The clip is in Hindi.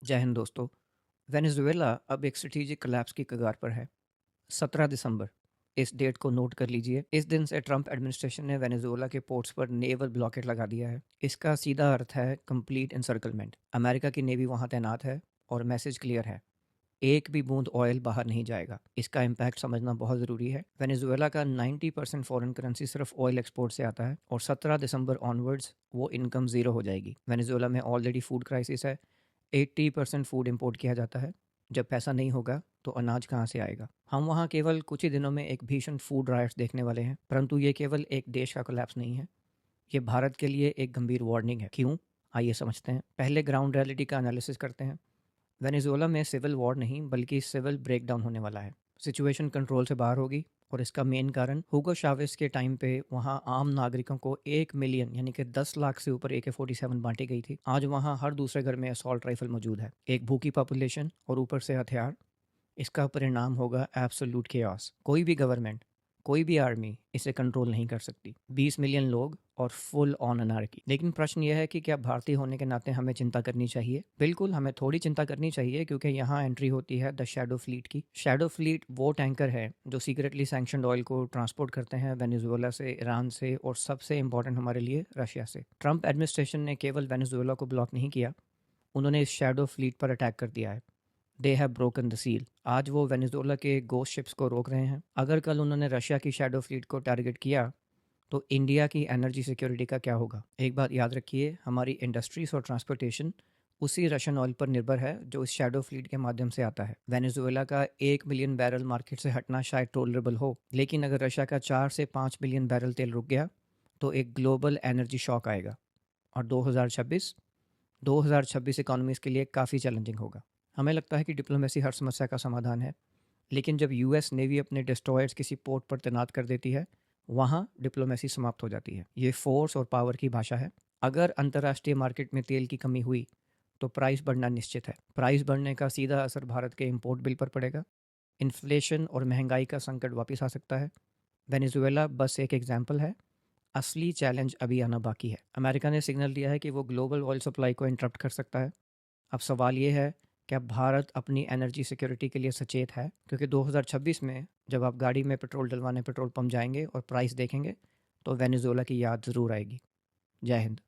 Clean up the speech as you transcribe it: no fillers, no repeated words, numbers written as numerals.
जय हिंद दोस्तों। वेनेजुएला अब एक स्ट्रेटेजिक कोलैप्स की कगार पर है। 17 दिसंबर, इस डेट को नोट कर लीजिए। इस दिन से ट्रंप एडमिनिस्ट्रेशन ने वेनेजुएला के पोर्ट्स पर नेवल ब्लॉकेट लगा दिया है। इसका सीधा अर्थ है कंप्लीट एनसर्कलमेंट। अमेरिका की नेवी वहां तैनात है और मैसेज क्लियर है, एक भी बूंद ऑयल बाहर नहीं जाएगा। इसका इम्पैक्ट समझना बहुत ज़रूरी है। वेनेजुएला का 90% फॉरेन करेंसी सिर्फ ऑयल एक्सपोर्ट से आता है और 17 दिसंबर ऑनवर्ड्स वो इनकम ज़ीरो हो जाएगी। वेनेजुएला में ऑलरेडी फूड क्राइसिस है। 80% फूड इंपोर्ट किया जाता है। जब पैसा नहीं होगा तो अनाज कहाँ से आएगा। हम वहाँ केवल कुछ ही दिनों में एक भीषण फूड राइट्स देखने वाले हैं, परंतु ये केवल एक देश का कोलैप्स नहीं है, ये भारत के लिए एक गंभीर वार्निंग है। क्यों, आइए समझते हैं। पहले ग्राउंड रियलिटी का एनालिसिस करते हैं। वेनेजुएला में सिविल वॉर नहीं बल्कि सिविल ब्रेकडाउन होने वाला है। सिचुएशन कंट्रोल से बाहर होगी और इसका मेन कारण हुगो चावेस के टाइम पे वहाँ आम नागरिकों को 1 मिलियन यानी कि 10 लाख से ऊपर AK-47 बांटी गई थी। आज वहाँ हर दूसरे घर में असॉल्ट राइफल मौजूद है। एक भूखी पॉपुलेशन और ऊपर से हथियार। इसका परिणाम होगा एब्सोल्यूट केओस। कोई भी गवर्नमेंट, कोई भी आर्मी इसे कंट्रोल नहीं कर सकती। 20 मिलियन लोग और फुल ऑन अनार्की। लेकिन प्रश्न यह है कि क्या भारतीय होने के नाते हमें चिंता करनी चाहिए? बिल्कुल, हमें थोड़ी चिंता करनी चाहिए, क्योंकि यहाँ एंट्री होती है द शैडो फ्लीट की। शैडो फ्लीट वो टैंकर है जो सीक्रेटली सैंक्शनड ऑयल को ट्रांसपोर्ट करते हैं वेनेजुएला से, ईरान से और सबसे इंपॉर्टेंट हमारे लिए रशिया से। ट्रंप एडमिनिस्ट्रेशन ने केवल वेनेजुएला को ब्लॉक नहीं किया, उन्होंने इस शैडो फ्लीट पर अटैक कर दिया है। They have broken the seal. आज वो वेनेजुएला के गोस्ट शिप्स को रोक रहे हैं। अगर कल उन्होंने रशिया की शैडो फ्लीट को टारगेट किया तो इंडिया की एनर्जी सिक्योरिटी का क्या होगा? एक बात याद रखिए, हमारी इंडस्ट्रीज और ट्रांसपोर्टेशन उसी रशियन ऑयल पर निर्भर है जो इस शैडो फ्लीट के माध्यम से आता है। वेनेजुएला का 1 मिलियन बैरल मार्केट से हटना शायद टोलरेबल हो, लेकिन अगर रशिया का 4 से 5 मिलियन बैरल तेल रुक गया तो एक ग्लोबल एनर्जी शॉक आएगा और 2026 इकोनॉमीज़ के लिए काफ़ी चैलेंजिंग होगा। हमें लगता है कि डिप्लोमेसी हर समस्या का समाधान है, लेकिन जब यूएस नेवी अपने डिस्ट्रॉयर्स किसी पोर्ट पर तैनात कर देती है, वहाँ डिप्लोमेसी समाप्त हो जाती है। ये फोर्स और पावर की भाषा है। अगर अंतर्राष्ट्रीय मार्केट में तेल की कमी हुई तो प्राइस बढ़ना निश्चित है। प्राइस बढ़ने का सीधा असर भारत के इंपोर्ट बिल पर पड़ेगा। इन्फ्लेशन और महंगाई का संकट वापस आ सकता है। वेनेजुएला बस एक एग्जाम्पल है, असली चैलेंज अभी आना बाकी है। अमेरिका ने सिग्नल दिया है कि वो ग्लोबल ऑयल सप्लाई को इंटरप्ट कर सकता है। अब सवाल ये है, क्या भारत अपनी एनर्जी सिक्योरिटी के लिए सचेत है? क्योंकि 2026 में जब आप गाड़ी में पेट्रोल डलवाने पेट्रोल पंप जाएंगे और प्राइस देखेंगे तो वेनेजुएला की याद ज़रूर आएगी। जय हिंद।